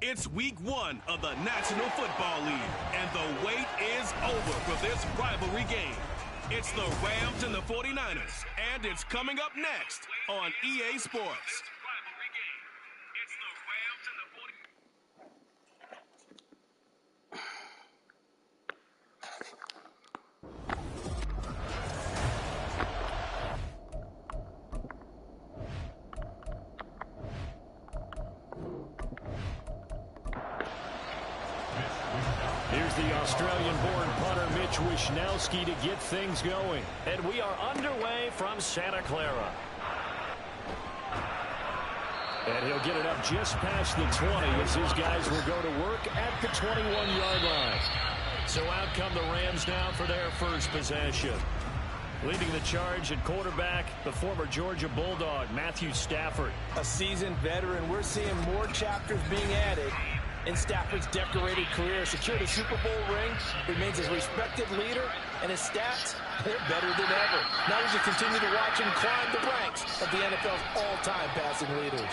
It's week 1 of the National Football League, and the wait is over for this rivalry game. It's the Rams and the 49ers, and it's coming up next on EA Sports. Here's the Australian-born punter Mitch Wishnowsky to get things going. And we are underway from Santa Clara. And he'll get it up just past the 20 as his guys will go to work at the 21-yard line. So out come the Rams now for their first possession. Leading the charge at quarterback, the former Georgia Bulldog, Matthew Stafford. A seasoned veteran. We're seeing more chapters being added in Stafford's decorated career. Secured a Super Bowl ring, remains a respected leader, and his stats, they're better than ever. Now we just continue to watch him climb the ranks of the NFL's all-time passing leaders.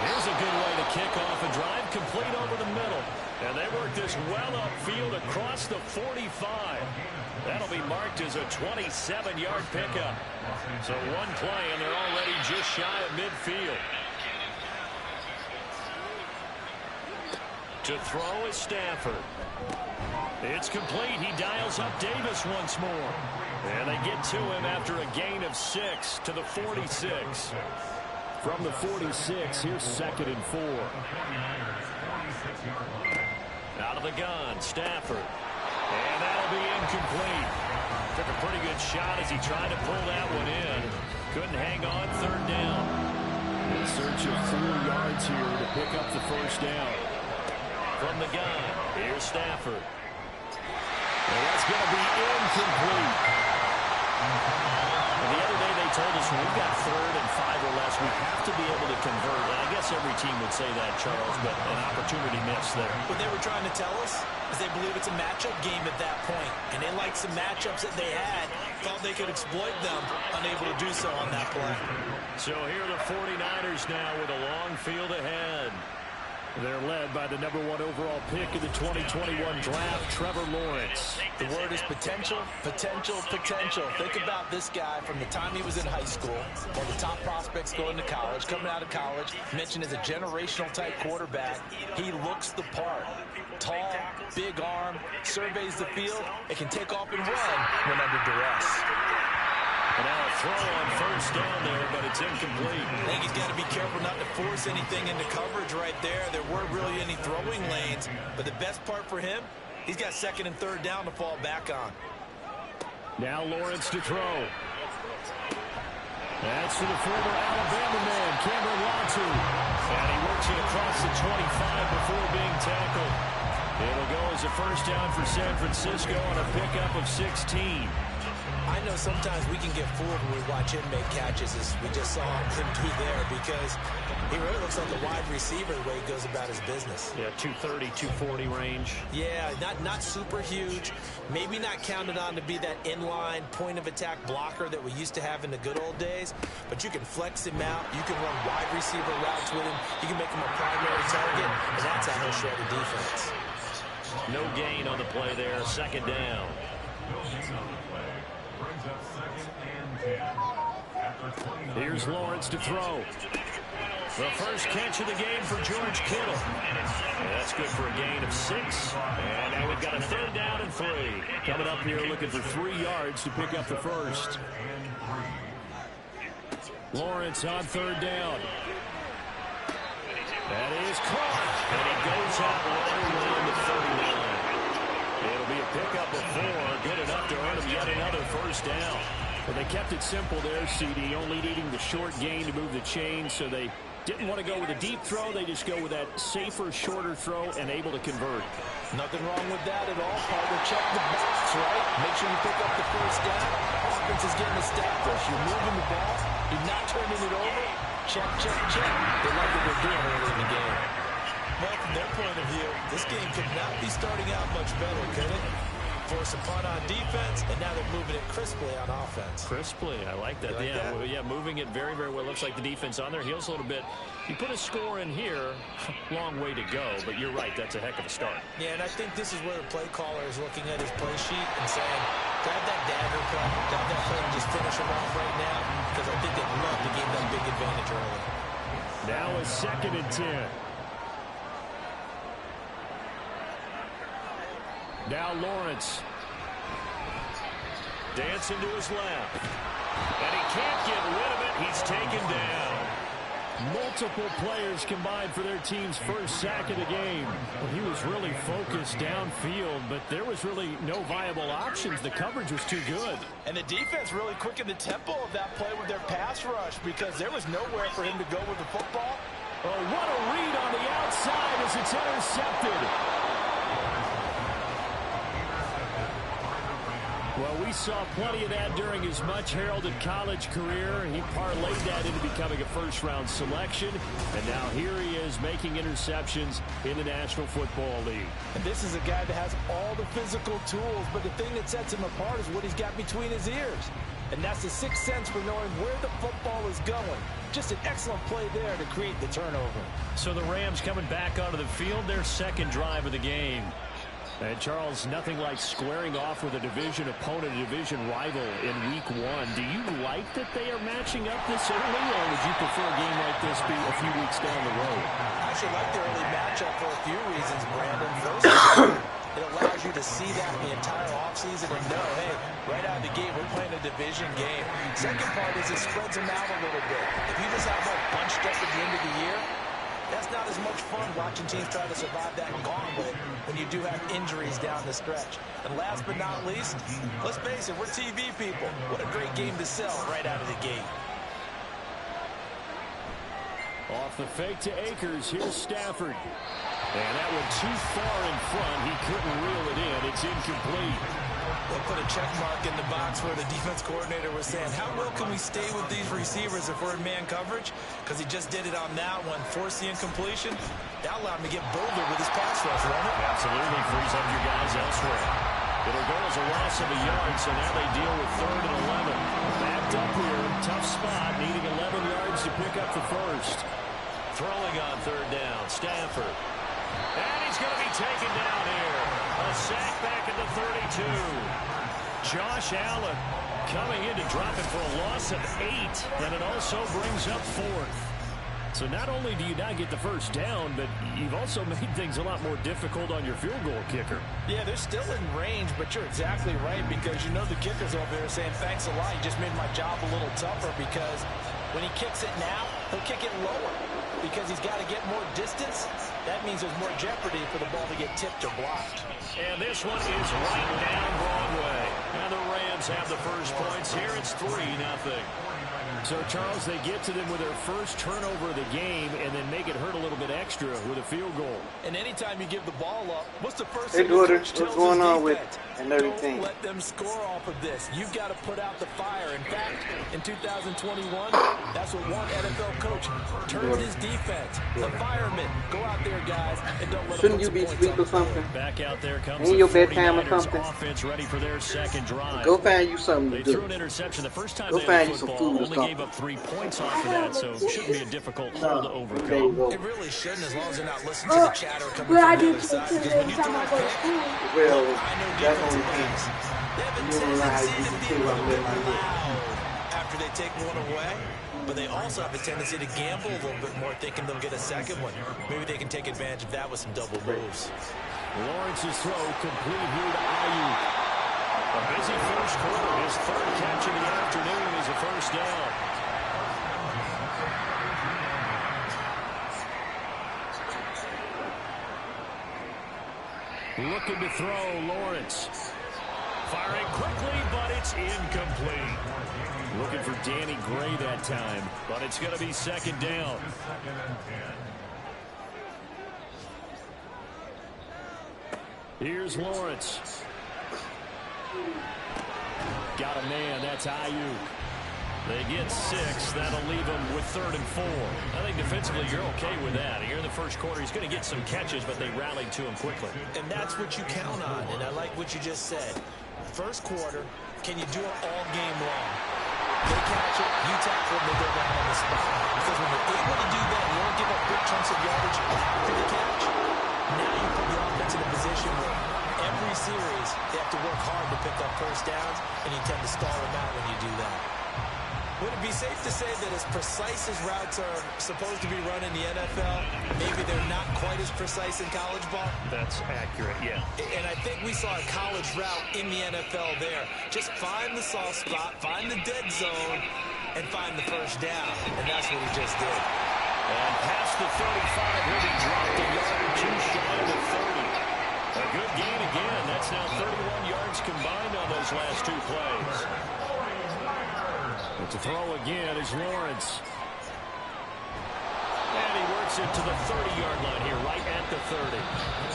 Here's a good way to kick off a drive, complete over the middle. And they work this well upfield across the 45. That'll be marked as a 27-yard pickup. So one play, and they're already just shy of midfield. To throw is Stafford. It's complete. He dials up Davis once more. And they get to him after a gain of 6 to the 46. From the 46, here's 2nd and 4. Out of the gun, Stafford. And that'll be incomplete. Took a pretty good shot as he tried to pull that one in. Couldn't hang on, 3rd down. In search of 4 yards here to pick up the first down. From the gun, here's Stafford. And that's going to be incomplete. And the other day they told us when we've got 3rd and 5 or less, we have to be able to convert. And I guess every team would say that, Charles, but an opportunity missed there. What they were trying to tell us is they believe it's a matchup game at that point. And they liked some matchups that they had, thought they could exploit them, unable to do so on that play. So here are the 49ers now with a long field ahead. They're led by the number 1 overall pick in the 2021 draft, Trevor Lawrence. The word is potential, potential, potential. Think about this guy from the time he was in high school, one of the top prospects going to college, coming out of college, mentioned as a generational type quarterback. He looks the part. Tall, big arm, surveys the field, and can take off and run when under duress. And now a throw on 1st down there, but it's incomplete. I think he's got to be careful not to force anything into coverage right there. There weren't really any throwing lanes, but the best part for him, he's got 2nd and 3rd down to fall back on. Now Lawrence to throw. That's to the former Alabama man, Cameron Latu. And he works it across the 25 before being tackled. It'll go as a 1st down for San Francisco on a pickup of 16. I know sometimes we can get fooled when we watch him make catches, as we just saw him do there, because he really looks like a wide receiver the way he goes about his business. Yeah, 230, 240 range. Yeah, not super huge. Maybe not counted on to be that inline point-of-attack blocker that we used to have in the good old days, but you can flex him out. You can run wide receiver routes with him. You can make him a primary target, and that's how he'll shred the defense. No gain on the play there. 2nd down. Here's Lawrence to throw. The first catch of the game for George Kittle. That's good for a gain of 6. And now we've got a 3rd down and 3. Coming up here looking for 3 yards to pick up the first. Lawrence on 3rd down. That is caught. And he goes out right around the 39. It'll be a pickup of 4. Good enough to earn him yet another 1st down. Well, they kept it simple there, CD, only needing the short gain to move the chain, so they didn't want to go with a deep throw. They just go with that safer, shorter throw and able to convert. Nothing wrong with that at all. Part of check the box, right? Make sure you pick up the 1st down. Offense is getting established. You're moving the ball. You're not turning it over. Check, check, check. They like what they're doing early in the game. Well, from their point of view, this game could not be starting out much better, could it? force a punt on defense, and now they're moving it crisply on offense. Crisply, I like that. Like that? Yeah, moving it very, very well. Looks like the defense on their heels a little bit. You put a score in here, long way to go, but you're right, that's a heck of a start. Yeah, and I think this is where the play caller is looking at his play sheet and saying, grab that dagger play, grab that play and just finish him off right now, because I think they'd love to gain that big advantage early. Now a 2nd and 10. Now Lawrence. Dancing to his left. And he can't get rid of it. He's taken down. Multiple players combined for their team's first sack of the game. Well, he was really focused downfield, but there was really no viable options. The coverage was too good. And the defense really quickened the tempo of that play with their pass rush because there was nowhere for him to go with the football. Oh, what a read on the outside as it's intercepted. Well, we saw plenty of that during his much-heralded college career. He parlayed that into becoming a first-round selection. And now here he is making interceptions in the National Football League. And this is a guy that has all the physical tools, but the thing that sets him apart is what he's got between his ears. And that's the sixth sense for knowing where the football is going. Just an excellent play there to create the turnover. So the Rams coming back onto the field, their second drive of the game. And Charles, nothing like squaring off with a division opponent, a division rival in week 1. Do you like that they are matching up this early, or would you prefer a game like this be a few weeks down the road? I actually like the early matchup for a few reasons, Brandon. First, it allows you to see that the entire offseason and know, hey, right out of the gate, we're playing a division game. Second part is it spreads them out a little bit. If you just have them bunched up at the end of the year, that's not as much fun watching teams try to survive that gauntlet when you do have injuries down the stretch. And last but not least, let's face it, we're TV people. What a great game to sell right out of the gate. Off the fake to Akers, here's Stafford. And that one too far in front. He couldn't reel it in. It's incomplete. They put a check mark in the box where the defense coordinator was saying, how well can we stay with these receivers if we're in man coverage? Because he just did it on that one, forced the incompletion. That allowed him to get bolder with his pass rush, won't it? Absolutely, frees up your guys elsewhere. It'll go as a loss of a yard, so now they deal with 3rd and 11. Backed up here, tough spot, needing 11 yards to pick up the first. Throwing on 3rd down, Stafford. And he's going to be taken down here. A sack back at the 32. Josh Allen coming in to drop it for a loss of 8, and it also brings up 4th. So not only do you not get the first down, but you've also made things a lot more difficult on your field goal kicker. Yeah, they're still in range, but you're exactly right because you know the kicker's over there saying, thanks a lot, you just made my job a little tougher because when he kicks it now, he'll kick it lower because he's got to get more distance. That means there's more jeopardy for the ball to get tipped or blocked. And this one is right down Broadway. And the Rams have the first points here. It's 3-0. So, Charles, they get to them with their first turnover of the game and then make it hurt a little bit extra with a field goal. And anytime you give the ball up, what's the first Hey, thing the Gordon, coach what's tells going his on with defense? and everything? Don't let them score off of this. You've got to put out the fire. In fact, in 2021, that's what one NFL coach turned his defense. The firemen. Go out there, guys, and don't let Shouldn't them you put be some points asleep or on the board. something? Back out there comes Ain't the your bedtime or 49ers something? offense ready for their second drive. Go find you something They to threw do. an interception the first time Go they find had you some football. food or Only gave something. up 3 points off of that, so it shouldn't be a difficult hole to There you overcome. go. It really shouldn't, as long as they're not listening to the chatter coming Well, I from the do other side. Because when you throw a pick, Well, I know that's defensive only backs, thing. they have a You don't know how tendency you to can be say a what little I'm bit letting you do. loud after they take one away. But they also have a tendency to gamble a little bit more, thinking they'll get a second one. Maybe they can take advantage of that with some double moves. Lawrence's throw complete here to Ayuk. A busy first quarter. His 3rd catch of the afternoon is a first down. Looking to throw, Lawrence. Firing quickly, but it's incomplete. Looking for Danny Gray that time, but it's going to be 2nd down. Here's Lawrence. Got a man, that's Ayuk. They get 6. That'll leave them with 3rd and 4. I think defensively you're okay with that. Here in the first quarter, he's going to get some catches, but they rallied to him quickly. And that's what you count on, and I like what you just said. First quarter, can you do it all game long? They catch it, you tackle, and they go down on the spot. Because when you're able to do that, you don't give up big chunks of yardage after the catch. Now you put the offense in a position where every series they have to work hard to pick up first downs, and you tend to stall them out when you do that. Would it be safe to say that as precise as routes are supposed to be run in the NFL, maybe they're not quite as precise in college ball? That's accurate, yeah. And I think we saw a college route in the NFL there. Just find the soft spot, find the dead zone, and find the first down. And that's what he just did. And past the 35, he'll be dropped a yard or two shy of the 30. A good gain again. That's now 31 yards combined on those last 2 plays. But to throw again is Lawrence. And he works it to the 30-yard line here, right at the 30.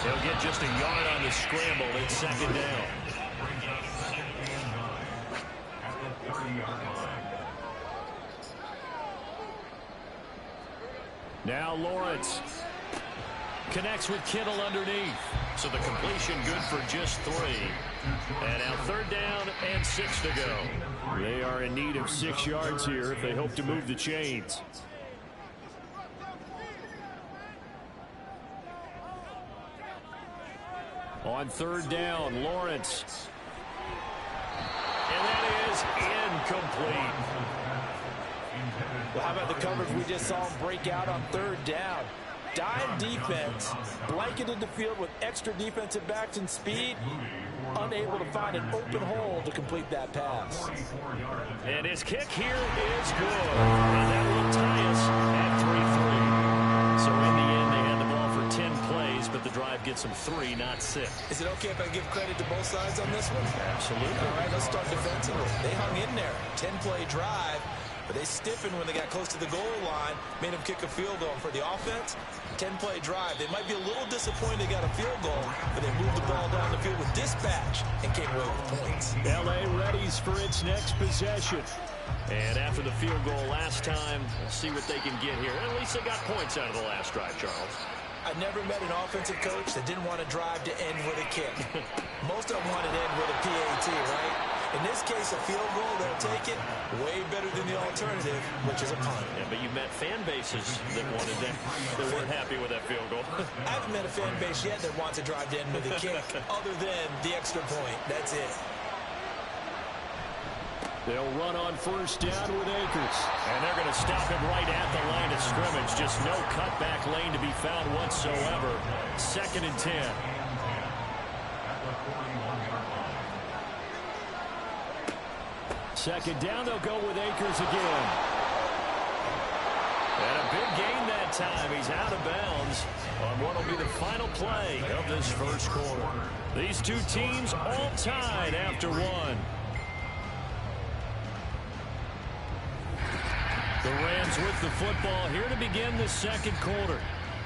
He'll get just a yard on the scramble. It's 2nd down. Now Lawrence connects with Kittle underneath. So the completion good for just 3. And now 3rd down and 6 to go. They are in need of 6 yards here if they hope to move the chains. On 3rd down, Lawrence. And that is incomplete. Well, how about the coverage we just saw him break out on 3rd down? Dime defense, blanketed the field with extra defensive backs and speed, unable to find an open hole to complete that pass. And his kick here is good. And that will tie us at 3-3. So in the end, they had the ball for 10 plays, but the drive gets them 3, not 6. Is it okay if I give credit to both sides on this one? Absolutely. All right, let's start defensively. They hung in there. 10-play drive. But they stiffened when they got close to the goal line, made them kick a field goal. For the offense, 10-play drive. They might be a little disappointed they got a field goal, but they moved the ball down the field with dispatch and came away with points. L.A. readies for its next possession. And after the field goal last time, we'll see what they can get here. At least they got points out of the last drive, Charles. I never met an offensive coach that didn't want to drive to end with a kick. Most of them want to end with a PAT, right? In this case, a field goal, they'll take it way better than the alternative, which is a punt. Yeah, but you've met fan bases that wanted that. They weren't happy with that field goal. I haven't met a fan base yet that wants to drive to end with a kick other than the extra point. That's it. They'll run on 1st down with Akers. And they're going to stop him right at the line of scrimmage. Just no cutback lane to be found whatsoever. 2nd and 10. Second down, they'll go with Akers again. And a big gain that time. He's out of bounds on what will be the final play of this first quarter. These two teams all tied after 1. The Rams with the football here to begin the 2nd quarter.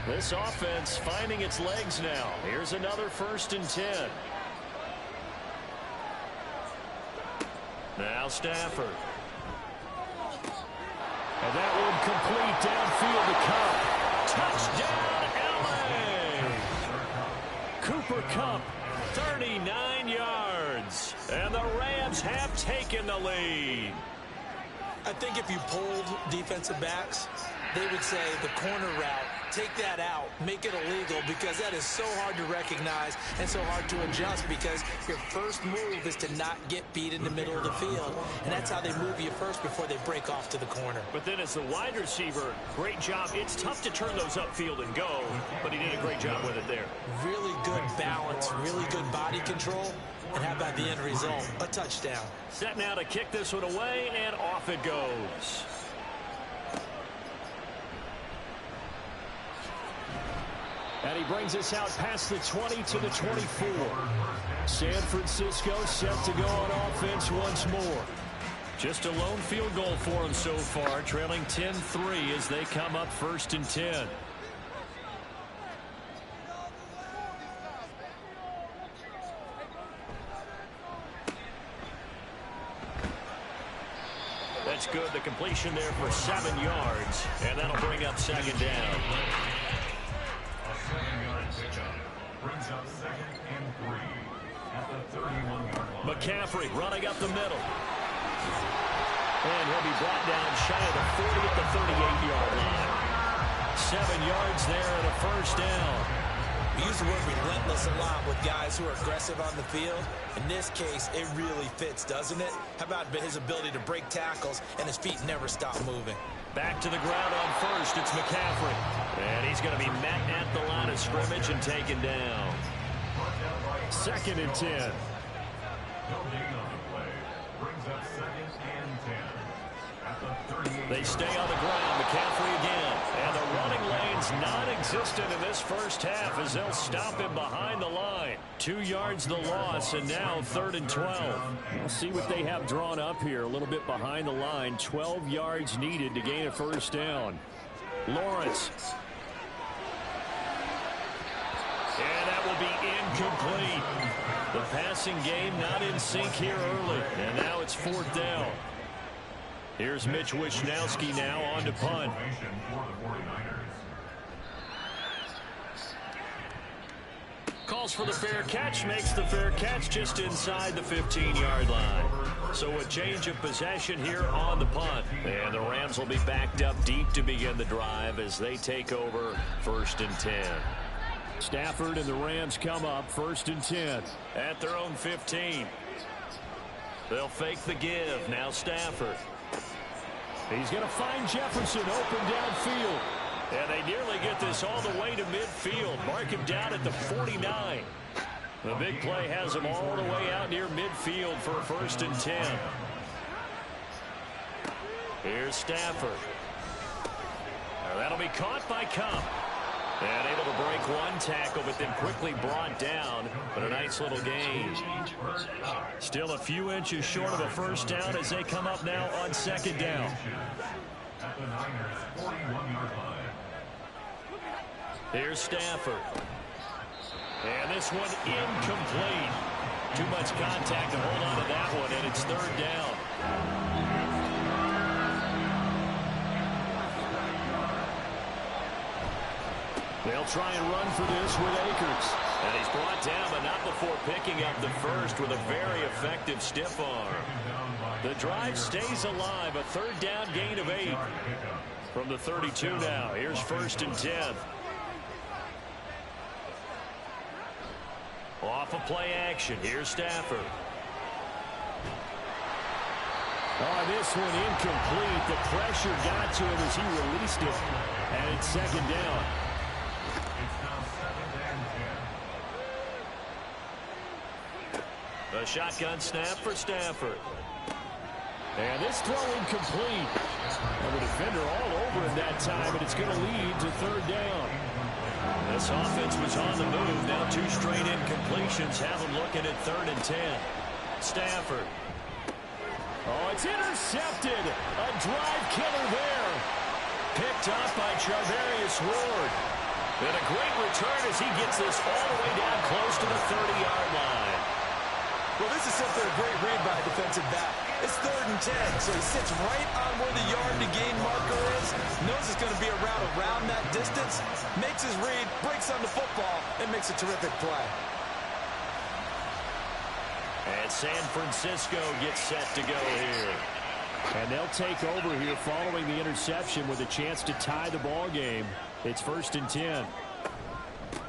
This offense finding its legs now. Here's another 1st and 10. Now Stafford. And that one complete downfield to Kupp. Touchdown, L.A. Cooper Kupp, 39 yards. And the Rams have taken the lead. I think if you polled defensive backs, they would say the corner route, take that out, make it illegal, because that is so hard to recognize and so hard to adjust, because your first move is to not get beat in the middle of the field. And that's how they move you first before they break off to the corner. But then as the wide receiver, great job. It's tough to turn those upfield and go, but he did a great job with it there. Really good balance, really good body control. And how about the end result? A touchdown. Set now to kick this one away, and off it goes. And he brings us out past the 20 to the 24. San Francisco set to go on offense once more. Just a lone field goal for him so far, trailing 10-3 as they come up 1st and 10. That's That's good. The completion there for 7 yards, and that'll bring up second down. A 7-yard pickup brings up 2nd and 3 at the 31-yard line. McCaffrey running up the middle. And he'll be brought down shy of the 40 at the 38-yard line. 7 yards there and a first down. We use the word relentless a lot with guys who are aggressive on the field. In this case, it really fits, doesn't it? How about his ability to break tackles and his feet never stop moving? Back to the ground on first. It's McCaffrey. And he's going to be met at the line of scrimmage and taken down. 2nd and 10. No gain on the play. Brings up 2nd and 10 at the 38. They stay on the ground. McCaffrey again. And the running lane's non-existent in this first half as they'll stop him behind the line. 2 yards the loss, and now 3rd and 12. We'll see what they have drawn up here. A little bit behind the line. 12 yards needed to gain a first down. Lawrence. And that will be incomplete. The passing game not in sync here early. And now it's 4th down. Here's Mitch Wishnowsky now on to punt. Calls for the fair catch, makes the fair catch just inside the 15-yard line. So a change of possession here on the punt. And the Rams will be backed up deep to begin the drive as they take over 1st and 10. Stafford and the Rams come up 1st and 10 at their own 15. They'll fake the give. Now Stafford. He's going to find Jefferson open downfield. And they nearly get this all the way to midfield. Mark him down at the 49. The big play has him all the way out near midfield for 1st and 10. Here's Stafford. That'll be caught by Kupp. And able to break one tackle, but then quickly brought down. But a nice little gain. Still a few inches short of a first down as they come up now on 2nd down. At the Niners' 41-yard line. Here's Stafford. And this one incomplete. Too much contact to hold on to that one, and it's 3rd down. They'll try and run for this with Akers. And he's brought down, but not before picking up the first with a very effective stiff arm. The drive stays alive. A 3rd down gain of 8 from the 32 now. Here's 1st and 10. Off of play action. Here's Stafford. Oh, this one incomplete. The pressure got to him as he released it. And it's 2nd down. A shotgun snap for Stafford. And this throw incomplete. And the defender all over him that time, and it's going to lead to 3rd down. This offense was on the move. Now 2 straight incompletions have them looking at 3rd and 10. Stafford. Oh, it's intercepted. A drive killer there. Picked up by Charvarius Ward. And a great return as he gets this all the way down close to the 30-yard line. Well, this is simply a great read by a defensive back. It's 3rd and 10, so he sits right on where the yard-to-gain marker is, knows it's going to be a route around that distance, makes his read, breaks on the football, and makes a terrific play. And San Francisco gets set to go here. And they'll take over here following the interception with a chance to tie the ball game. It's 1st and 10.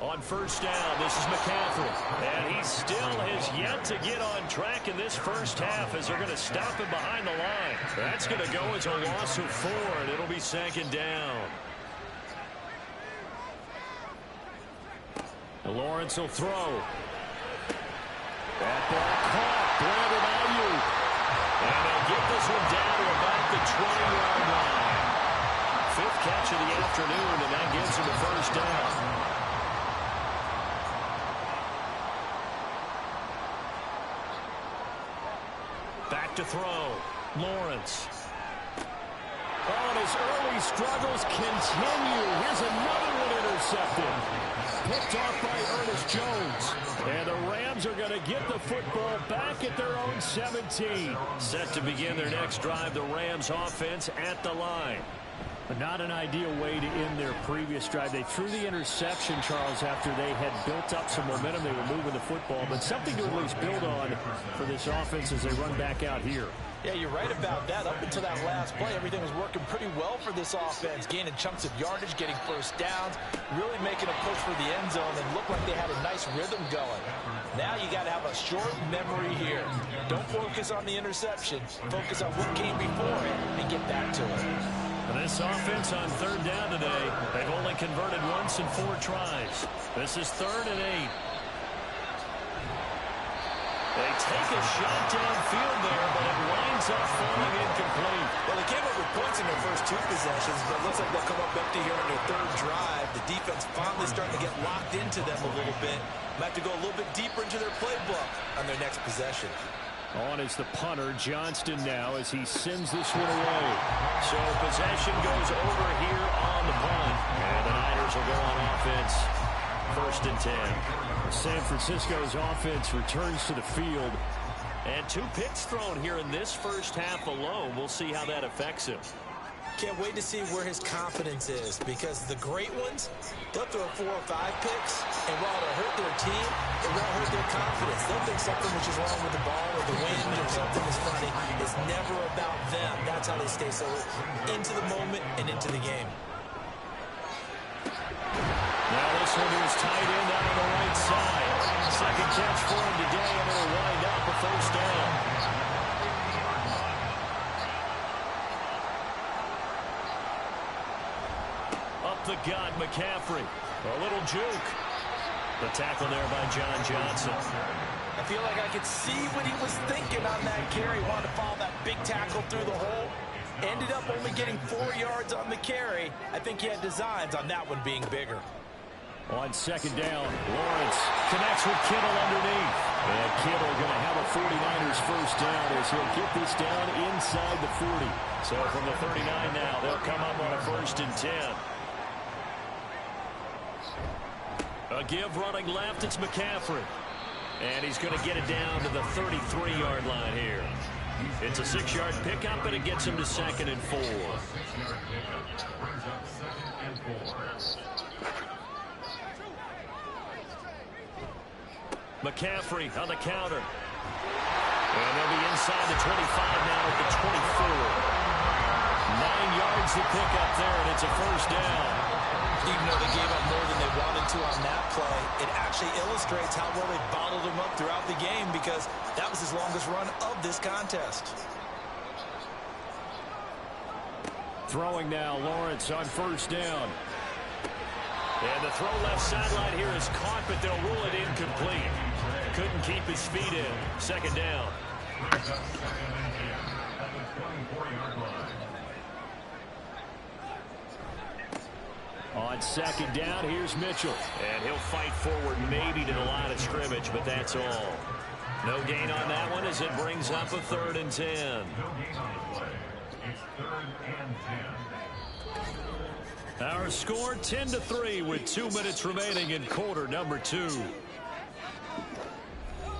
On 1st down, this is McCaffrey. And he still has yet to get on track in this first half as they're going to stop him behind the line. That's going to go as a loss of 4, and it'll be 2nd down. And Lawrence will throw. That ball caught. Brandon Ayuk. And they'll get this one down to about the 20-yard line. 5th catch of the afternoon, and that gives him a first down. Back to throw. Lawrence. Oh, and his early struggles continue. Here's another one intercepted. Picked off by Ernest Jones. And the Rams are going to get the football back at their own 17. Set to begin their next drive, the Rams offense at the line. But not an ideal way to end their previous drive. They threw the interception, Charles, after they had built up some momentum. They were moving the football, but something to at least build on for this offense as they run back out here. Yeah, you're right about that. Up until that last play, everything was working pretty well for this offense, gaining chunks of yardage, getting first downs, really making a push for the end zone, and looked like they had a nice rhythm going. Now you got to have a short memory here. Don't focus on the interception. Focus on what came before it and get back to it. This offense on third down today, they've only converted once in 4 tries. This is 3rd and 8. They take a shot downfield there, but it winds up falling incomplete. Well, they came up with points in their first 2 possessions, but it looks like they'll come up empty here on their 3rd drive. The defense finally starting to get locked into them a little bit. Might have to go a little bit deeper into their playbook on their next possession. On is the punter, Johnston now, as he sends this one away. So possession goes over here on the punt. And the Niners will go on offense. 1st and 10. San Francisco's offense returns to the field. And 2 picks thrown here in this first half alone. We'll see how that affects him. Can't wait to see where his confidence is, because the great ones, they'll throw 4 or 5 picks, and while it'll hurt their team, it won't hurt their confidence. They'll think something which is wrong with the ball or the wind or something is funny. It's never about them. That's how they stay so into the moment and into the game. Now this one is tight end out on the right side. Second catch for him today, and it'll wind up a first down. Up the gut, McCaffrey. A little juke. The tackle there by John Johnson. I feel like I could see what he was thinking on that carry. Wanted to follow that big tackle through the hole. Ended up only getting 4 yards on the carry. I think he had designs on that one being bigger. On second down, Lawrence connects with Kittle underneath. And Kittle going to have a 49ers first down as he'll get this down inside the 40. So from the 39 now, they'll come up on a 1st and 10. A give running left, it's McCaffrey. And he's going to get it down to the 33-yard line here. It's a 6-yard pickup, and it gets him to 2nd and 4. McCaffrey on the counter. And they'll be inside the 25 now at the 24. 9 yards to pick up there, and it's a first down. Even though they gave up more than they wanted to on that play, it actually illustrates how well they bottled him up throughout the game, because that was his longest run of this contest. Throwing now, Lawrence on first down. And the throw left sideline here is caught, but they'll rule it incomplete. Couldn't keep his feet in. 2nd down. On 2nd down, here's Mitchell. And he'll fight forward maybe to the line of scrimmage, but that's all. No gain on that one as it brings up a 3rd and 10. No gain on the play. It's 3rd and 10. Our score 10-3 with 2 minutes remaining in quarter number 2.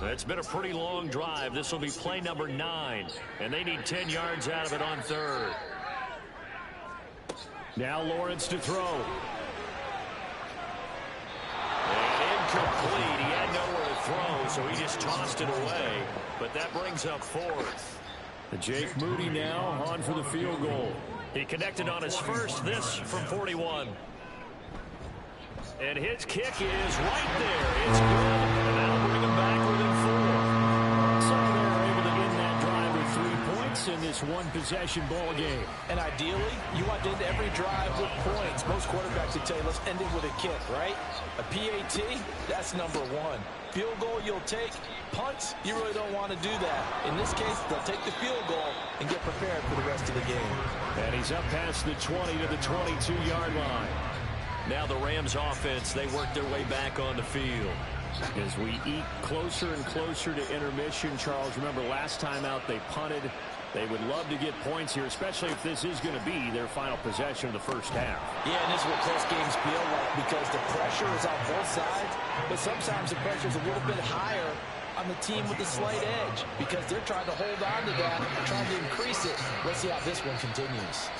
It's been a pretty long drive. This will be play number 9, and they need 10 yards out of it on 3rd. Now Lawrence to throw. And incomplete. He had nowhere to throw, so he just tossed it away. But that brings up 4th. Jake Moody now on for the field goal. He connected on his first, this from 41. And his kick is right there. It's good. And that'll bring him back within 4. So they're able to end that drive with 3 points in this one-possession ball game. And ideally, you want to end every drive with points. Most quarterbacks would tell you, let's end it with a kick, right? A PAT, that's number 1. Field goal you'll take. Punts, you really don't want to do that. In this case, they'll take the field goal and get prepared for the rest of the game. And he's up past the 20 to the 22-yard line. Now the Rams offense, they work their way back on the field. As we eke closer and closer to intermission, Charles, remember last time out they punted They would love to get points here, especially if this is going to be their final possession of the first half. Yeah, and this is what close games feel like because the pressure is on both sides, but sometimes the pressure is a little bit higher on the team with the slight edge because they're trying to hold on to that, trying to increase it. Let's see how this one continues.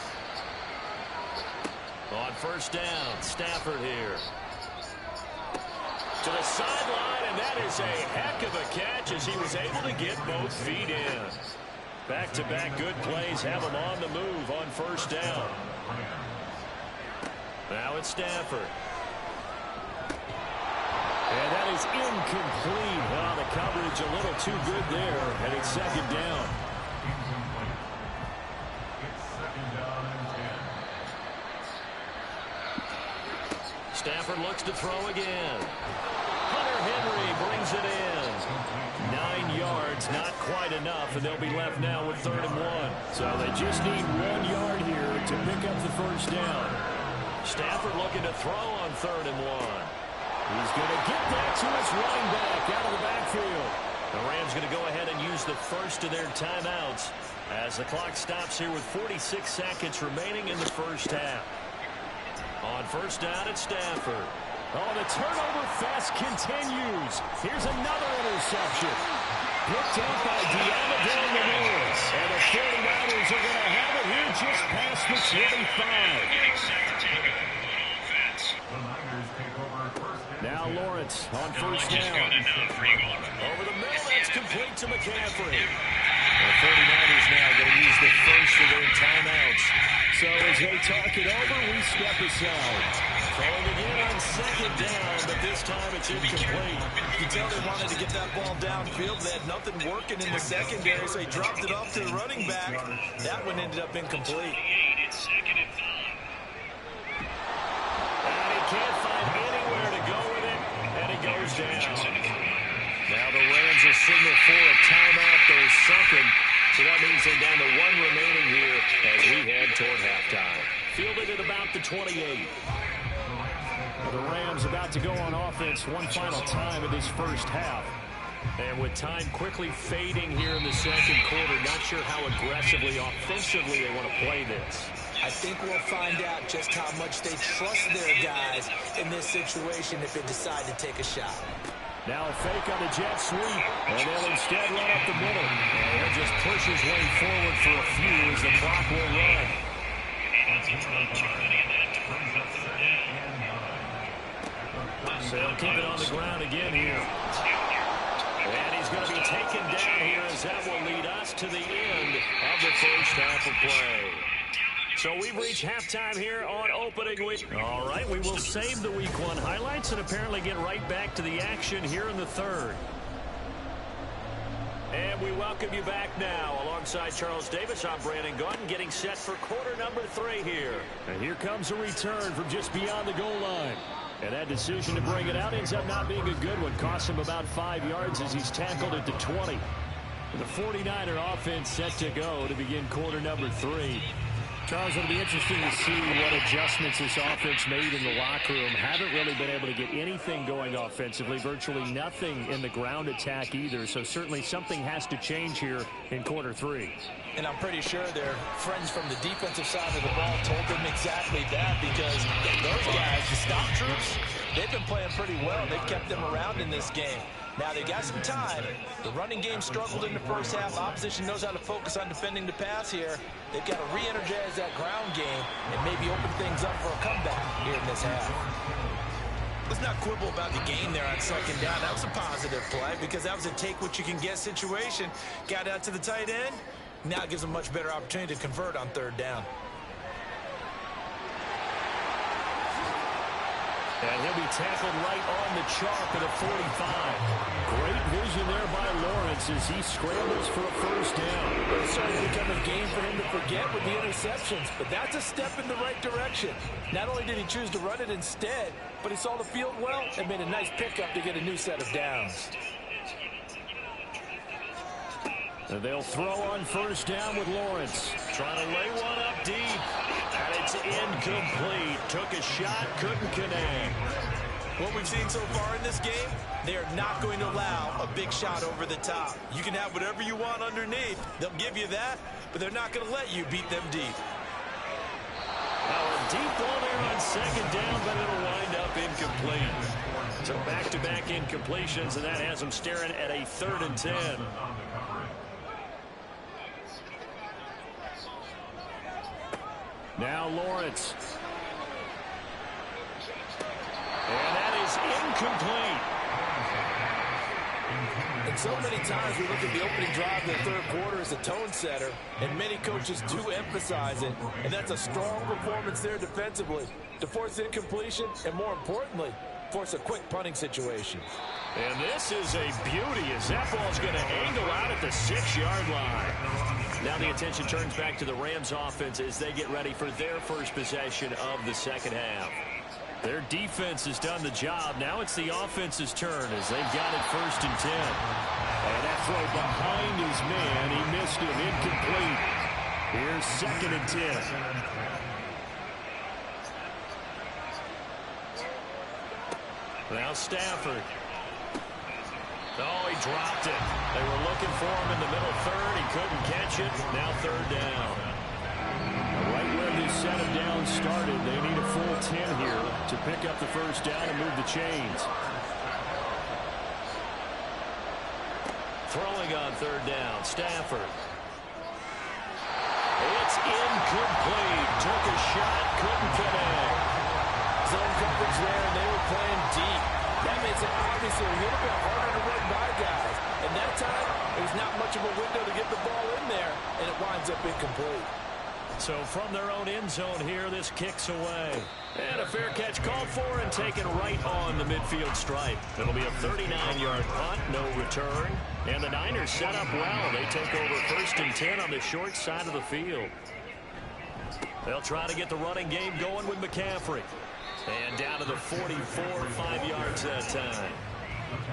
On first down, Stafford here. To the sideline, and that is a heck of a catch as he was able to get both feet in. Back-to-back good plays have him on the move on first down. Now it's Stafford. And that is incomplete. Oh, the coverage a little too good there, and it's second down. Stafford looks to throw again. Hunter Henry brings it in. 9 yards, not quite enough, and they'll be left now with 3rd and 1. So they just need 1 yard here to pick up the first down. Stafford looking to throw on 3rd and 1. He's going to get that to his running back out of the backfield. The Rams going to go ahead and use the first of their timeouts as the clock stops here with 46 seconds remaining in the first half. On first down at Stafford. Oh, the turnover fest continues. Here's another interception. Picked up by Deommodore Lenoir. And the 49ers are going to have it here just past the 25. Now Lawrence on first down. Over the middle, that's complete to McCaffrey. The 49ers now going to use the first of their timeouts. So as they talk it over, we step aside. Throwing again on second down, but this time it's incomplete. You can tell they wanted to get that ball downfield. They had nothing working in the secondary, so he dropped it off to the running back. That one ended up incomplete. And he can't find anywhere to go with it, and it goes down. Now the Rams will signal for a timeout, their second. So that means they're down to 1 remaining here as we head toward halftime. Fielded at about the 28. The Rams about to go on offense one final time in this first half. And with time quickly fading here in the second quarter, not sure how aggressively, offensively they want to play this. I think we'll find out just how much they trust their guys in this situation if they decide to take a shot. Now a fake on the jet sweep, and they'll instead run up the middle. And he'll just push his way forward for a few as the clock will run. So he'll keep it on the ground again here. And he's going to be taken down here as that will lead us to the end of the first half of play. So we've reached halftime here on opening week. All right, we will save the week 1 highlights and apparently get right back to the action here in the third. And we welcome you back now. Alongside Charles Davis, I'm Brandon Gaudin, getting set for quarter number 3 here. And here comes a return from just beyond the goal line. And that decision to bring it out ends up not being a good one. Costs him about 5 yards as he's tackled at the 20. The 49er offense set to go to begin quarter number 3. Charles, it'll be interesting to see what adjustments this offense made in the locker room. Haven't really been able to get anything going offensively, virtually nothing in the ground attack either. So certainly something has to change here in quarter 3. And I'm pretty sure their friends from the defensive side of the ball told them exactly that because those guys, the stop troops, they've been playing pretty well. They've kept them around in this game. Now, they got some time. The running game struggled in the first half. Opposition knows how to focus on defending the pass here. They've got to re-energize that ground game and maybe open things up for a comeback here in this half. Let's not quibble about the game there on second down. That was a positive play because that was a take-what-you-can-get situation. Got out to the tight end. Now it gives them a much better opportunity to convert on third down. And he'll be tackled right on the chalk at a 45. Great vision there by Lawrence as he scrambles for a first down. It's starting to become a game for him to forget with the interceptions, but that's a step in the right direction. Not only did he choose to run it instead, but he saw the field well and made a nice pickup to get a new set of downs. And they'll throw on first down with Lawrence. Trying to lay one up deep. And it's incomplete. Took a shot, couldn't connect. What we've seen so far in this game, they are not going to allow a big shot over the top. You can have whatever you want underneath. They'll give you that, but they're not going to let you beat them deep. A deep ball there on second down, but it'll wind up incomplete. So back-to-back incompletions, and that has them staring at a 3rd and 10. Now Lawrence. And that is incomplete. And so many times we look at the opening drive in the third quarter as a tone setter, and many coaches do emphasize it, and that's a strong performance there defensively to force incompletion and, more importantly, force a quick punting situation. And this is a beauty as that ball's going to angle out at the 6-yard line. Now the attention turns back to the Rams offense as they get ready for their first possession of the second half. Their defense has done the job. Now it's the offense's turn as they've got it 1st and 10. And that throw behind his man. He missed him. Incomplete. Here's 2nd and 10. Now Stafford. Oh, he dropped it. They were looking for him in the middle 3rd. He couldn't catch it. Now 3rd down. Right where this set of downs started, they need a full 10 here to pick up the 1st down and move the chains. Throwing on 3rd down, Stafford. It's incomplete. Took a shot, couldn't connect. Zone coverage there, and they were playing deep. That makes it obviously a little bit harder to run by guys. And that time, it was not much of a window to get the ball in there, and it winds up incomplete. So from their own end zone here, this kicks away. And a fair catch called for and taken right on the midfield stripe. It'll be a 39-yard punt, no return. And the Niners set up well. They take over 1st and 10 on the short side of the field. They'll try to get the running game going with McCaffrey. And down to the 44, 5 yards that time.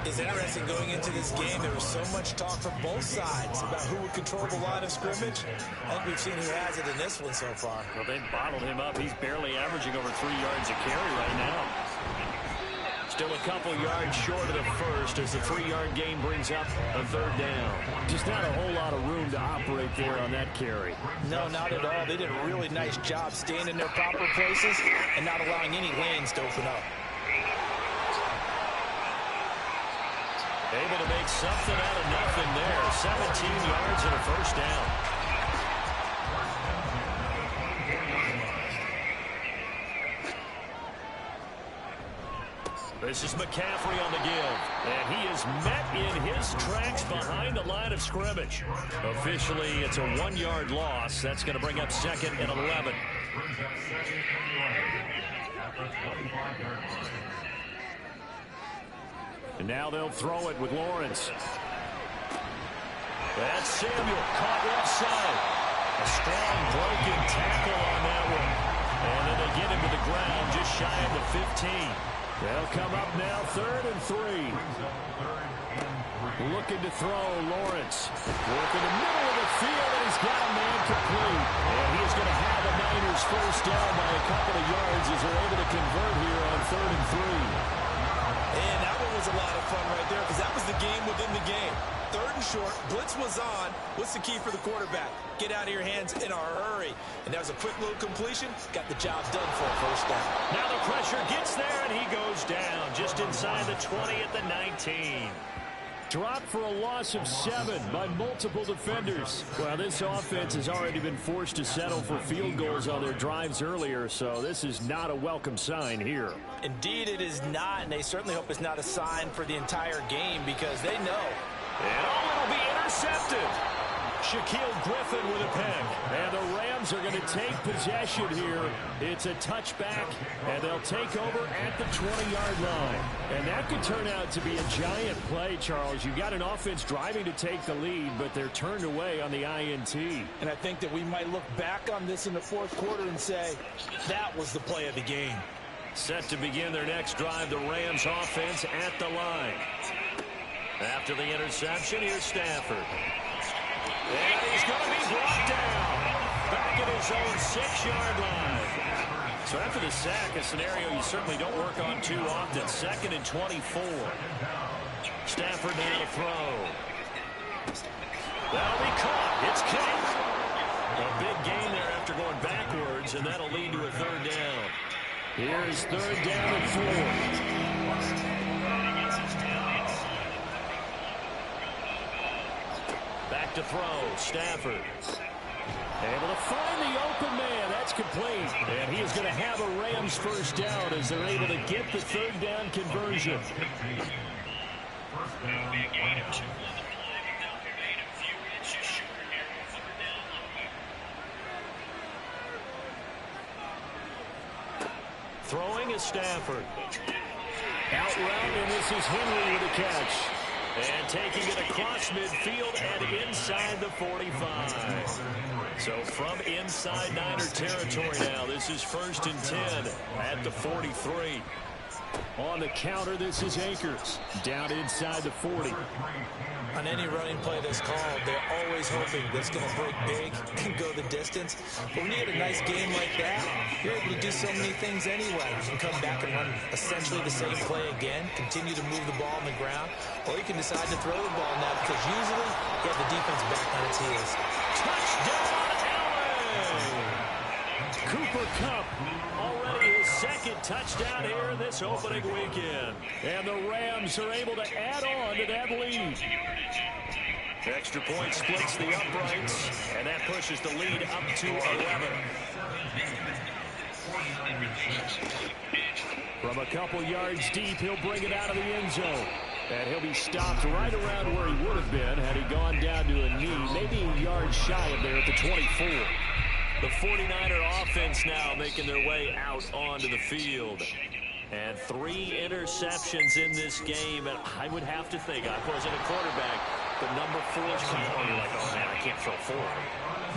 It's interesting going into this game. There was so much talk from both sides about who would control the line of scrimmage. I think we've seen who has it in this one so far. Well, they've bottled him up. He's barely averaging over 3 yards a carry right now. Still a couple yards short of the 1st as the 3-yard gain brings up a 3rd down. Just not a whole lot of room to operate there on that carry. No, not at all. They did a really nice job staying in their proper places and not allowing any lanes to open up. Able to make something out of nothing there. 17 yards and a 1st down. This is McCaffrey on the give. And he is met in his tracks behind the line of scrimmage. Officially, it's a 1-yard loss. That's going to bring up 2nd and 11. And now they'll throw it with Lawrence. That's Samuel caught left side. A strong broken tackle on that one. And then they get him to the ground just shy of the 15. They'll come up now 3rd and 3. Looking to throw Lawrence. Working the middle of the field, and he's got a man complete. And he is going to have the Niners 1st down by a couple of yards as they're able to convert here on 3rd and 3. And that one was a lot of fun right there because that was the game within the game. 3rd and short, blitz was on. What's the key for the quarterback? Get out of your hands in a hurry. And that was a quick little completion. Got the job done for a 1st down. Now the pressure gets there, and he goes down just inside the 20 at the 19. Dropped for a loss of 7 by multiple defenders. Well, this offense has already been forced to settle for field goals on their drives earlier, so this is not a welcome sign here. Indeed, it is not, and they certainly hope it's not a sign for the entire game because they know. And it'll be intercepted. Shaquille Griffin with a pick. And the Rams are going to take possession here. It's a touchback, and they'll take over at the 20-yard line. And that could turn out to be a giant play, Charles. You've got an offense driving to take the lead, but they're turned away on the INT. And I think that we might look back on this in the 4th quarter and say, that was the play of the game. Set to begin their next drive, the Rams offense at the line. After the interception, here's Stafford. And he's going to be brought down back at his own 6-yard line. So after the sack, a scenario you certainly don't work on too often. 2nd and 24. Stafford now to throw. That'll be caught. It's kicked. A big gain there after going backwards, and that'll lead to a third down. Here's third down and 4. Back to throw, Stafford. Able to find the open man. That's complete. And he is going to have a Rams first down as they're able to get the third down conversion. Throwing is Stafford. Out route, and this is Henry with a catch. And taking it across midfield and inside the 45. So from inside Niner territory now, this is 1st and 10 at the 43. On the counter, this is Akers. Down inside the 40. On any running play that's called, they're always hoping that it's going to break big and go the distance. But when you get a nice game like that, you're able to do so many things anyway. You can come back and run essentially the same play again, continue to move the ball on the ground, or you can decide to throw the ball now because usually you have the defense back on its heels. Touchdown, LA! Cooper Kupp already his second touchdown here in this opening weekend. And the Rams are able to add on to that lead. Extra point splits the uprights, and that pushes the lead up to 11. From a couple yards deep, he'll bring it out of the end zone. And he'll be stopped right around where he would have been had he gone down to a knee, maybe a yard shy of there at the 24. The 49er offense now making their way out onto the field. And 3 interceptions in this game. And I would have to think, I wasn't a quarterback, but number 4's come on. You're like, oh, man, I can't throw 4.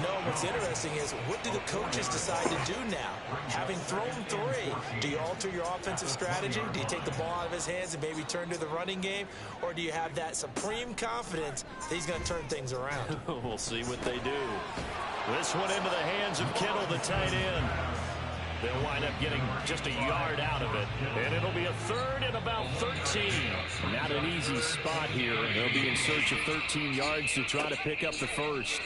No, what's interesting is what do the coaches decide to do now? Having thrown 3, do you alter your offensive strategy? Do you take the ball out of his hands and maybe turn to the running game? Or do you have that supreme confidence that he's going to turn things around? We'll see what they do. This one into the hands of Kittle, the tight end. They'll wind up getting just a yard out of it. And it'll be a third and about 13. Not an easy spot here. They'll be in search of 13 yards to try to pick up the first.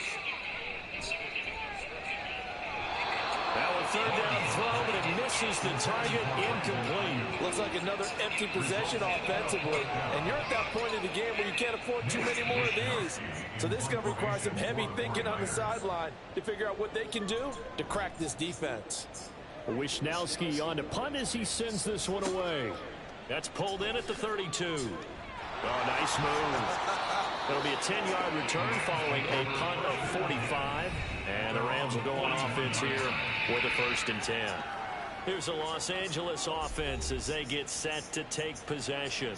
Now a third down throw, but it misses the target, incomplete. Looks like another empty possession offensively. And you're at that point in the game where you can't afford too many more of these. So this is going to require some heavy thinking on the sideline to figure out what they can do to crack this defense. Wishnowski on to punt as he sends this one away. That's pulled in at the 32. Oh, nice move. It'll be a 10-yard return following a punt of 45. And the Rams will go on offense here with a 1st and 10. Here's the Los Angeles offense as they get set to take possession.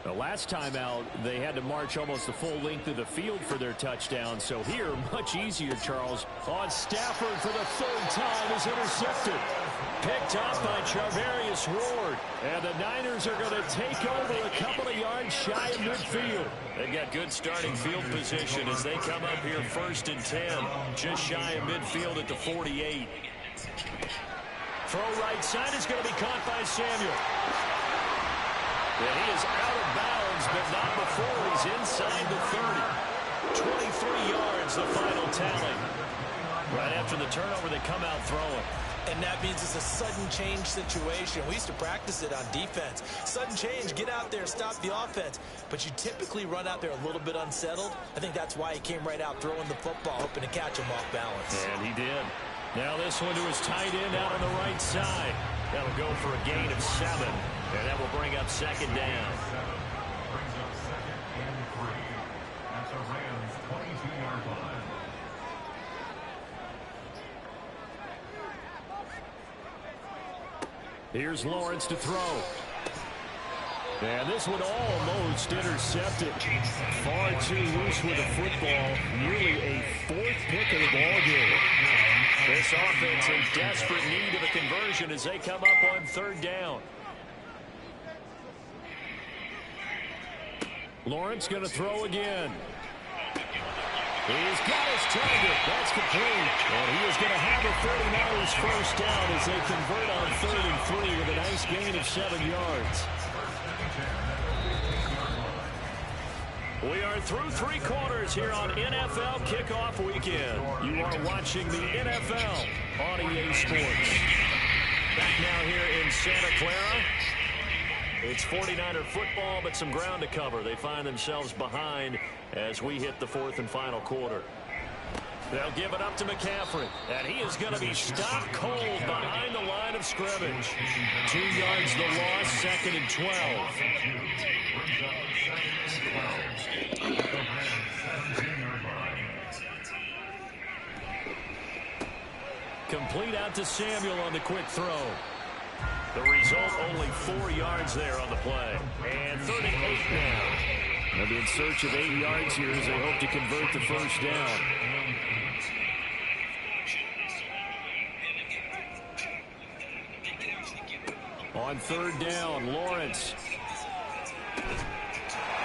The last time out, they had to march almost the full length of the field for their touchdown. So here, much easier, Charles. On Stafford for the 3rd time is intercepted. Picked up by Charvarius Ward. And the Niners are going to take over a couple of yards shy of midfield. They've got good starting field position as they come up here 1st and 10. Just shy of midfield at the 48. Throw right side is going to be caught by Samuel. And he is out of bounds, but not before he's inside the 30. 23 yards, the final tally. Right after the turnover, they come out throwing. And that means it's a sudden change situation. We used to practice it on defense. Sudden change, get out there, stop the offense. But you typically run out there a little bit unsettled. I think that's why he came right out throwing the football, hoping to catch him off balance. And he did. Now this one to his tight end out on the right side. That'll go for a gain of 7. And that will bring up 2nd down. Brings up 2nd and 3 at the Rams' 22-yard line. Here's Lawrence to throw. And this one almost intercepted. Far too loose with the football. Nearly a 4th pick of the ball game. This offense in desperate need of a conversion as they come up on 3rd down. Lawrence going to throw again. He's got his target. That's complete. And he is going to have a 49ers first down as they convert on 3rd and 3 with a nice gain of 7 yards. We are through 3 quarters here on NFL Kickoff Weekend. You are watching the NFL on EA Sports. Back now here in Santa Clara. It's 49er football, but some ground to cover. They find themselves behind as we hit the 4th and final quarter. They'll give it up to McCaffrey, and he is going to be stopped cold behind the line of scrimmage. 2 yards the loss, 2nd and 12. Complete out to Samuel on the quick throw. The result, only 4 yards there on the play. And 38 now. They'll be in search of 8 yards here as they hope to convert the first down. On 3rd down, Lawrence.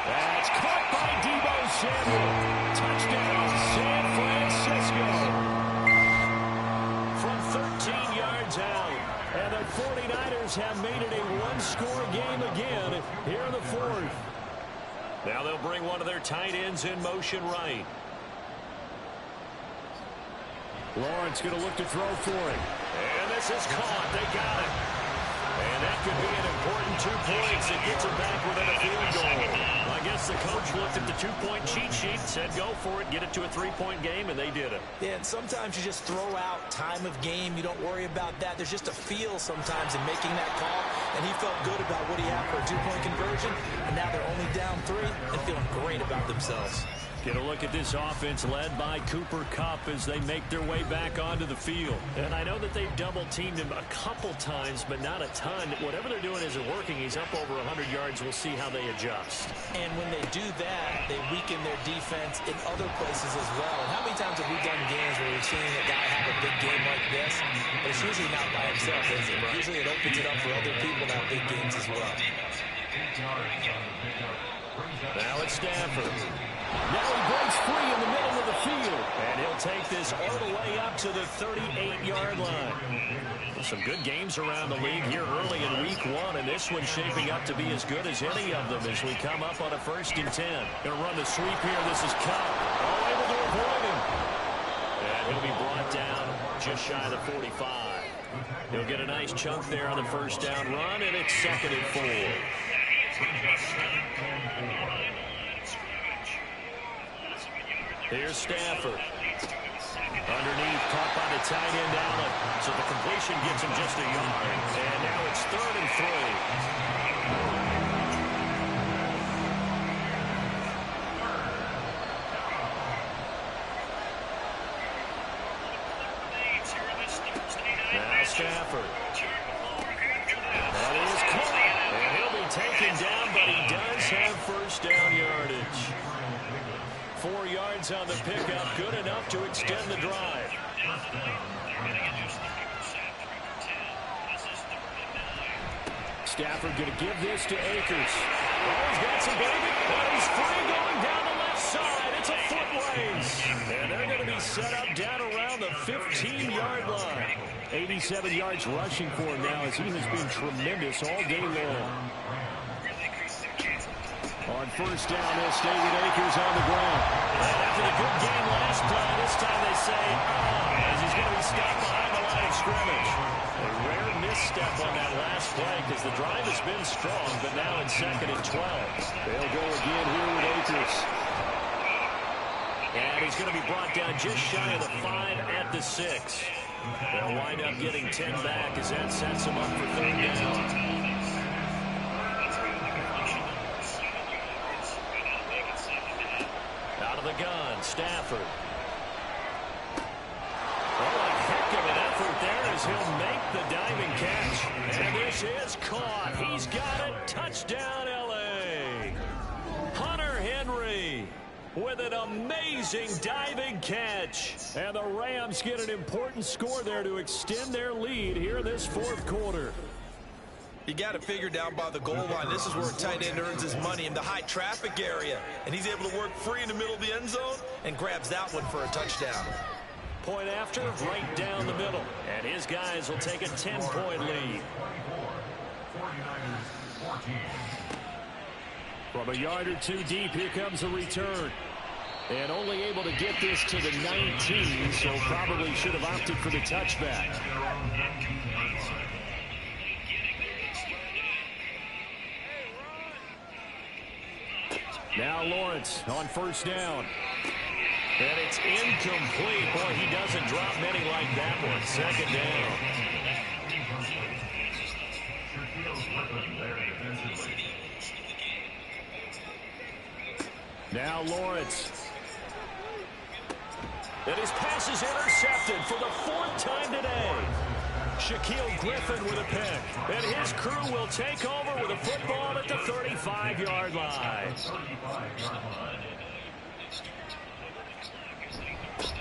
That's caught by Deebo Samuel. Touchdown, San Francisco. From 13 yards out. And the 49ers have made it a 1-score game again here in the 4th. Now they'll bring one of their tight ends in motion right. Lawrence going to look to throw for it. And this is caught. They got it. And that could be an important 2 points. It gets it back within a field goal. I guess the coach looked at the 2-point cheat sheet, said go for it, get it to a 3-point game, and they did it. Yeah, and sometimes you just throw out time of game. You don't worry about that. There's just a feel sometimes in making that call, and he felt good about what he had for a 2-point conversion, and now they're only down 3 and feeling great about themselves. Get a look at this offense led by Cooper Kupp as they make their way back onto the field. And I know that they've double-teamed him a couple times, but not a ton. Whatever they're doing isn't working. He's up over 100 yards. We'll see how they adjust. And when they do that, they weaken their defense in other places as well. And how many times have we done games where we've seen a guy have a big game like this? But it's usually not by himself, is it? Usually it opens it up for other people to have big games as well. Now it's Stafford. Now he breaks free in the middle of the field. And he'll take this all the way up to the 38-yard line. Some good games around the league here early in week 1, and this one's shaping up to be as good as any of them as we come up on a 1st and 10. Going to run the sweep here. This is Kupp. All able to avoid him. And he'll be brought down just shy of the 45. He'll get a nice chunk there on the 1st down run, and it's 2nd and 4. Here's Stafford. Underneath, caught by the tight end, Allen. So the completion gets him just a yard. And now it's 3rd and 3. Now Stafford. That is caught. And he'll be taken down, but he does have 1st down yardage. 4 yards on the pickup, good enough to extend the drive. Stafford going to give this to Akers. Oh, he's got some baby. Oh, he's free going down the left side. It's a foot race. And they're going to be set up down around the 15-yard line. 87 yards rushing for him now as he has been tremendous all day long. On 1st down, they'll stay with Akers on the ground. And after the good game last play, this time they say, as he's going to be stopped behind the line of scrimmage. A rare misstep on that last play because the drive has been strong, but now it's 2nd and 12. They'll go again here with Akers. And he's going to be brought down just shy of the 5 at the 6. They'll wind up getting 10 back as that sets them up for 3rd down. Out of the gun, Stafford. Oh, a heck of an effort there as he'll make the diving catch. And this is caught. He's got it. Touchdown, L.A. Hunter Henry with an amazing diving catch. And the Rams get an important score there to extend their lead here in this 4th quarter. You got to figure down by the goal line. This is where a tight end earns his money in the high traffic area. And he's able to work free in the middle of the end zone and grabs that one for a touchdown. Point after, right down the middle. And his guys will take a 10-point lead. From a yard or two deep, here comes a return. And only able to get this to the 19, so probably should have opted for the touchback. Now Lawrence on first down. And it's incomplete. Boy, he doesn't drop many like that one. Second down. Now Lawrence. And his pass is intercepted for the 4th time today. Shaquille Griffin with a pick. And his crew will take over with a football at the 35-yard line.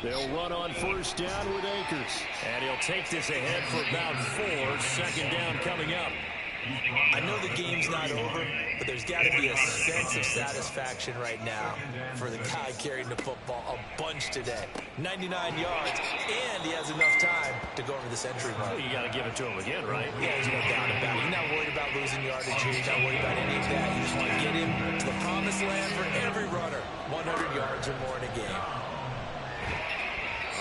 They'll run on first down with Akers. And he'll take this ahead for about 4. Second down coming up. I know the game's not over, but there's got to be a sense of satisfaction right now for the guy carrying the football a bunch today. 99 yards, and he has enough time to go over the century mark. Well, you got to give it to him again, right? Yeah, there's no doubt about it. You're not worried about losing yardage here. You're not worried about any of that. You just want to get him to the promised land for every runner. 100 yards or more in a game.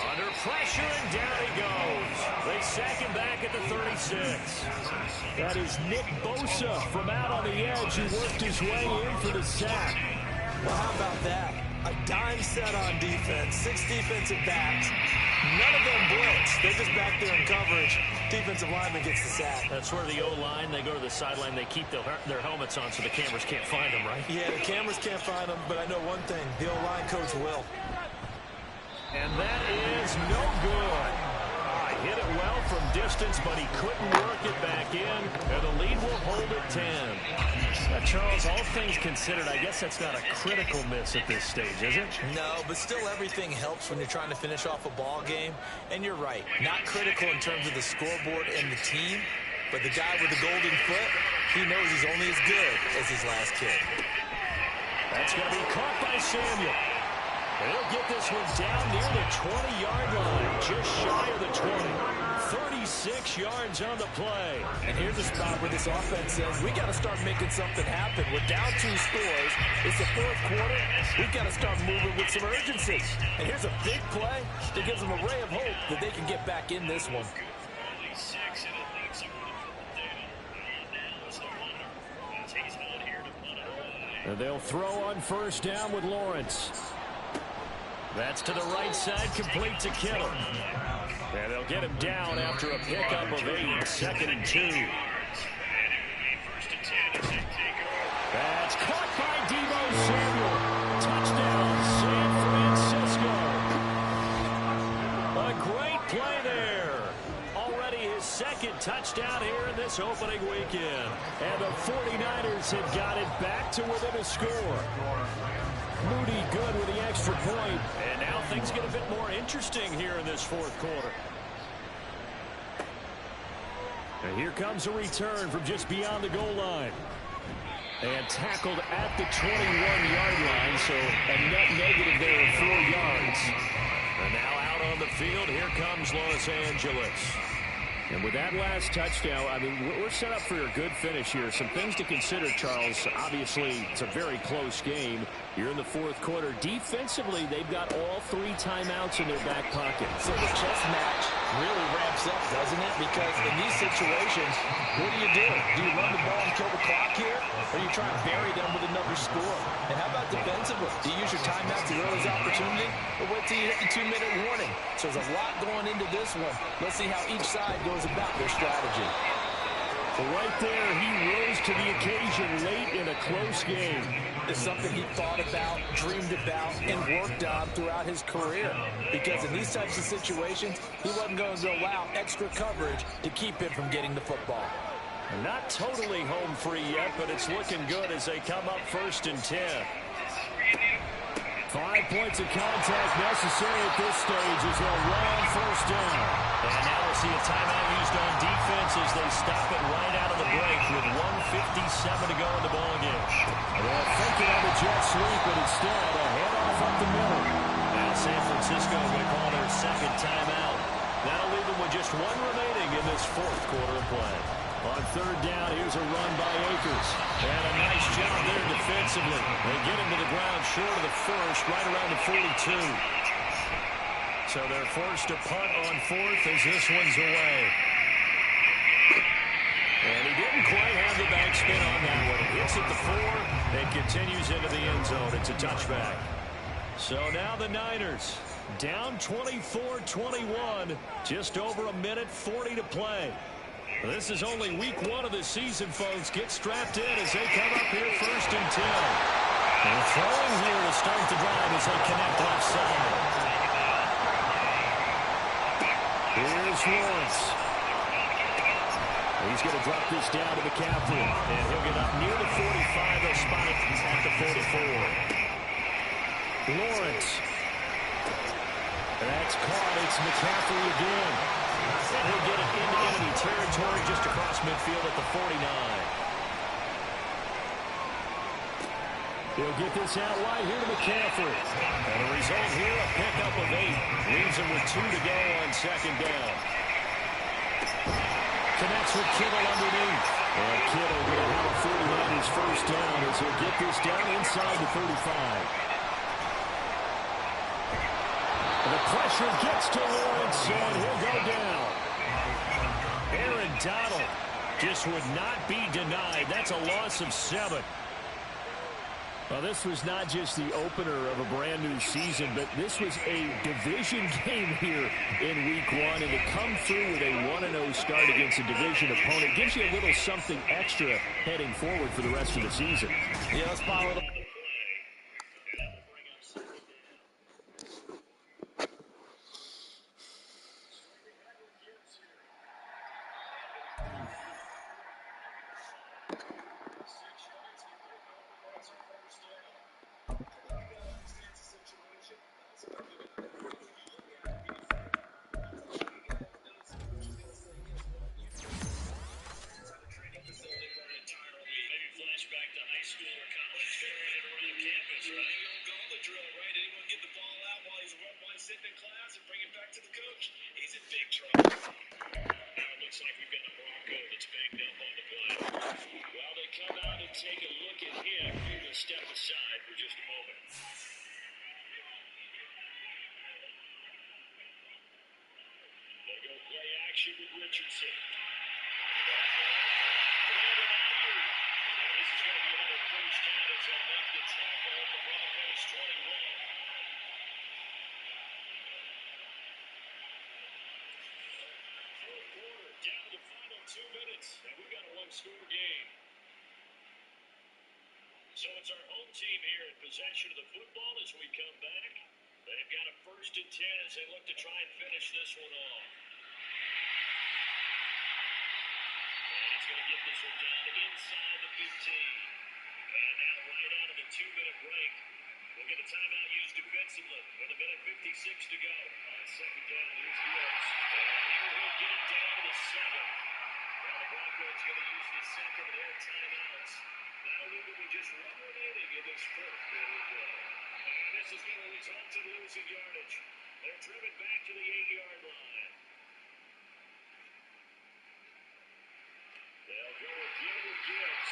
Under pressure, and down he goes. They sack him back at the 36. That is Nick Bosa from out on the edge who worked his way in for the sack. Well, how about that? A dime set on defense, 6 defensive backs. None of them blitz. They're just back there in coverage. Defensive lineman gets the sack. That's where the O-line, they go to the sideline, they keep their helmets on so the cameras can't find them, right? Yeah, the cameras can't find them, but I know one thing. The O-line coach will. And that is no good. Hit it well from distance, but he couldn't work it back in. And the lead will hold at 10. Charles, all things considered, I guess that's not a critical miss at this stage, is it? No, but still everything helps when you're trying to finish off a ball game. And you're right, not critical in terms of the scoreboard and the team, but the guy with the golden foot, he knows he's only as good as his last kick. That's going to be caught by Samuel. And he'll get this one down near the 20-yard line, just shy of the 20. 36 yards on the play. And here's a spot where this offense says, we got to start making something happen. We're down 2 scores. It's the 4th quarter. We've got to start moving with some urgency. And here's a big play that gives them a ray of hope that they can get back in this one. And they'll throw on first down with Lawrence. That's to the right side, complete to Kittle. And they'll get him down after a pickup of 8, 2nd and 2. That's caught by Deebo Samuel. Touchdown, San Francisco. A great play there. Already his 2nd touchdown here in this opening weekend. And the 49ers have got it back to within a score. Moody good with the extra point. And now things get a bit more interesting here in this 4th quarter. And here comes a return from just beyond the goal line. And tackled at the 21-yard line, so a net negative there of 4 yards. And now out on the field, here comes Los Angeles. And with that last touchdown, I mean, we're set up for a good finish here. Some things to consider, Charles. Obviously, it's a very close game. You're in the 4th quarter. Defensively, they've got all 3 timeouts in their back pocket. So the chess match really ramps up, doesn't it? Because in these situations, what do? Do you run the ball and kill the clock here? Or are you trying to bury them with another score? And how about defensively? Do you use your timeout to early opportunity? Or wait till you hit the 2-minute warning? So there's a lot going into this one. Let's see how each side goes about their strategy. So right there, he rose to the occasion late in a close game. It's something he thought about, dreamed about, and worked on throughout his career. Because in these types of situations, he wasn't going to allow extra coverage to keep him from getting the football. Not totally home free yet, but it's looking good as they come up 1st and 10. 5 points of contact necessary at this stage as they'll run on first down. And now we'll see a timeout used on defense as they stop it right out of the break with 1:57 to go in the ballgame. They're thinking of a jet sweep, but instead a handoff up the middle. Now San Francisco going to call their 2nd timeout. That'll leave them with just 1 remaining in this 4th quarter of play. On third down, here's a run by Akers. And a nice job there defensively. They get him to the ground short of the first, right around the 42. So they're forced to punt on fourth as this one's away. And he didn't quite have the backspin on that one. It hits at the 4 and continues into the end zone. It's a touchback. So now the Niners down 24-21. Just over a minute 40 to play. This is only week 1 of the season, folks. Get strapped in as they come up here first and 10. And throwing here to start the drive as they connect left side. Here's Lawrence. He's going to drop this down to McCaffrey. And he'll get up near the 45. They'll spot it at the 44. Lawrence. That's caught. It's McCaffrey again. And he'll get it into enemy territory just across midfield at the 49. He'll get this out wide here to McCaffrey. And the result here, a pickup of 8. Leaves him with 2 to go on second down. Connects with Kittle underneath. And Kittle will have a 49ers first down as he'll get this down inside the 35. The pressure gets to Lawrence, and he'll go down. Aaron Donald just would not be denied. That's a loss of 7. Well, this was not just the opener of a brand new season, but this was a division game here in week 1. And to come through with a 1-0 start against a division opponent gives you a little something extra heading forward for the rest of the season. Yeah, let's follow the So it's our home team here in possession of the football as we come back. They've got a first and 10 as they look to try and finish this one off. And he's going to get this one down inside the 15. And now right out of the 2-minute break, we'll get a timeout used defensively with a minute 56 to go. On second down, here's Gibbs. And here he'll get it down to the 7. Now the Broncos going to use the second of their timeouts. That'll leave them with just 1 remaining in this fourth quarter. And this is going to result in losing yardage. They're driven back to the 8-yard line. They'll go with Gilbert Gibbs.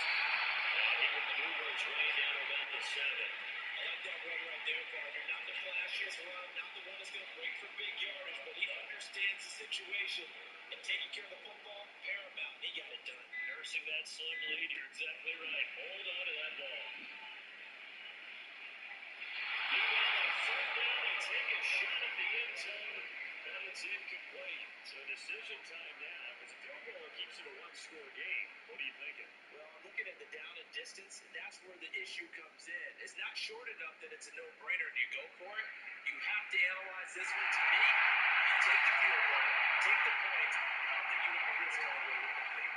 And he will maneuver his way down about the 7. I like that run right there, partner. Not the flashiest run, not the one that's going to break for big yardage, but he understands the situation. And taking care of the football, paramount. He got it done. Nursing that slim lead, you're exactly right. Hold on to that ball. Meanwhile, on third down, they take a shot at the end zone, and it's incomplete. So decision time now, because a field goal keeps it a 1-score game. What are you thinking? Well, I'm looking at the down and distance, and that's where the issue comes in. It's not short enough that it's a no-brainer and you go for it. You have to analyze this one. To me, you take the field goal, take the points. I don't think you want to risk all the way with that thing.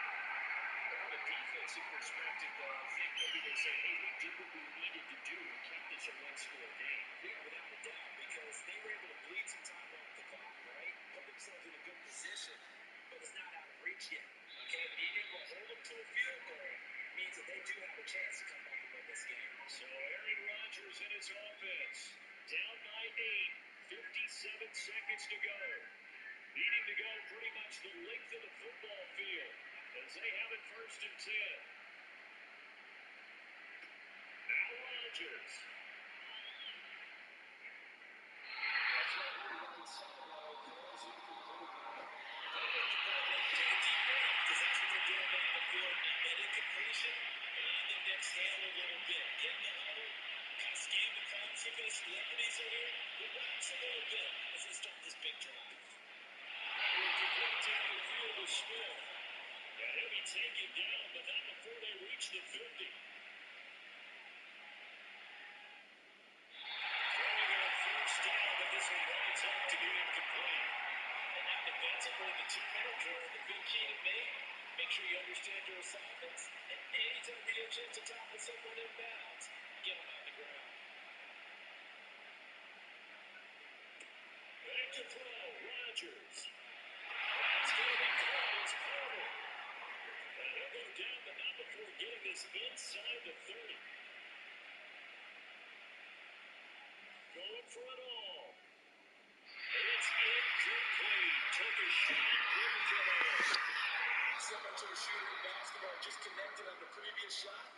From a defensive perspective, though, I think maybe they say, hey, we did what we needed to do and kept this a 1-score game. Yeah, without a doubt, because they were able to bleed some time off the clock, right? Put themselves in a good position, but it's not out of reach yet. Okay, being able to hold them to a field goal means that they do have a chance to come back and win this game. So Aaron Rodgers and his offense down by 8, 57 seconds to go. Needing to go pretty much the length of the football field. as they have it 1st and 10. Now Rodgers. Celebrities are here. Relax a little bit as they start this big drive. Down the field to Smith. And he'll be taken down, but not before they reach the 50. Throwing on 1st down, but this one winds up to be incomplete. And now defensively, the 2-minute drill, the big key to me, make sure you understand your assignments. And anytime you get a chance to tackle someone in bounds, get them on the ground. Back to throw, Rodgers. That's going to be caught. It's Palmer. And he'll go down, but not before getting this inside the 30. Going for it all. It's incomplete. Took a shot, didn't get it. Similar to a shooter in basketball, just connected on the previous shot.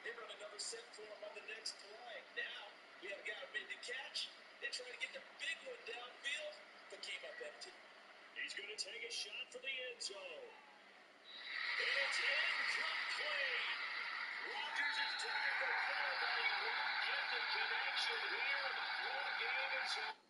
They run another set for him on the next play. Now, we have a guy made the catch. They try to get the big one downfield, but came up empty. He's going to take a shot for the end zone. And it's incomplete. Rodgers is tied for play, but he won't get the connection here. The ball game is over.